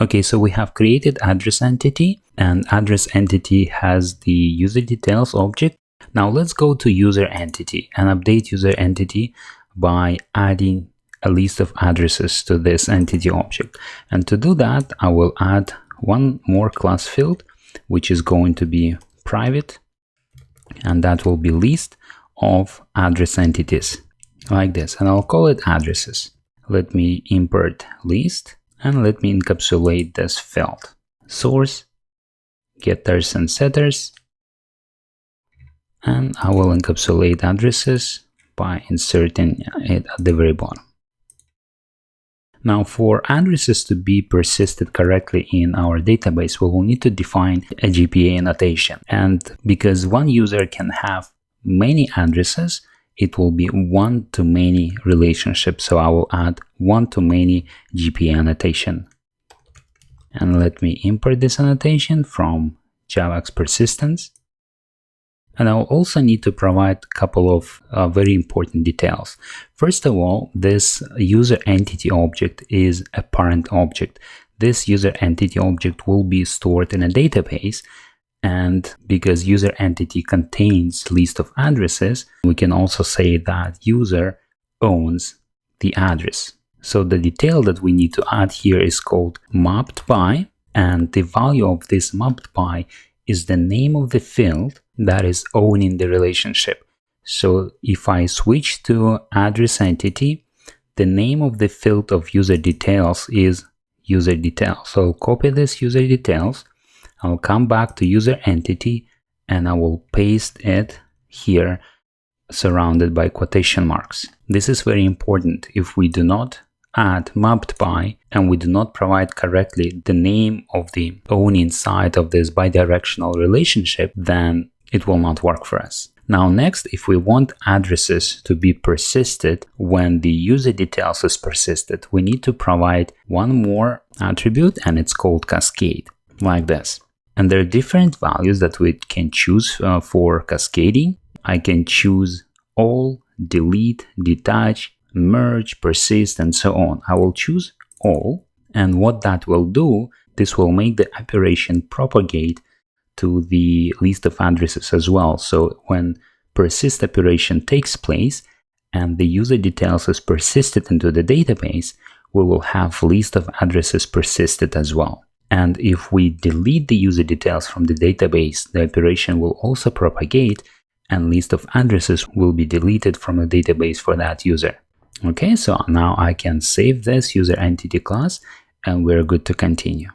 Okay, so we have created address entity, and address entity has the user details object. Now let's go to user entity and update user entity by adding a list of addresses to this entity object. And to do that, I will add one more class field, which is going to be private, and that will be list of address entities like this, and I'll call it addresses. Let me import list and let me encapsulate this field. Source, getters and setters, and I will encapsulate addresses by inserting it at the very bottom. Now, for addresses to be persisted correctly in our database, we will need to define a GPA annotation. And because one user can have many addresses, it will be one-to-many relationship. So I will add one-to-many GPA annotation. And let me import this annotation from JavaX persistence. And I'll also need to provide a couple of very important details. First of all, this user entity object is a parent object. This user entity object will be stored in a database, and because user entity contains list of addresses, we can also say that user owns the address. So the detail that we need to add here is called mapped by, and the value of this mapped by is the name of the field that is owning the relationship. So if I switch to address entity, the name of the field of user details is user details. So I'll copy this user details, I'll come back to user entity, and I will paste it here surrounded by quotation marks. This is very important. If we do not add mapped by and we do not provide correctly the name of the owning side of this bidirectional relationship, then it will not work for us. Now next, if we want addresses to be persisted when the user details is persisted, we need to provide one more attribute, and it's called cascade, like this. And there are different values that we can choose for cascading. I can choose all, delete, detach, merge, persist, and so on. I will choose all, and what that will do, this will make the operation propagate to the list of addresses as well. So when persist operation takes place and the user details is persisted into the database, we will have list of addresses persisted as well. And if we delete the user details from the database, the operation will also propagate and list of addresses will be deleted from the database for that user. Okay, so now I can save this user entity class and we're good to continue.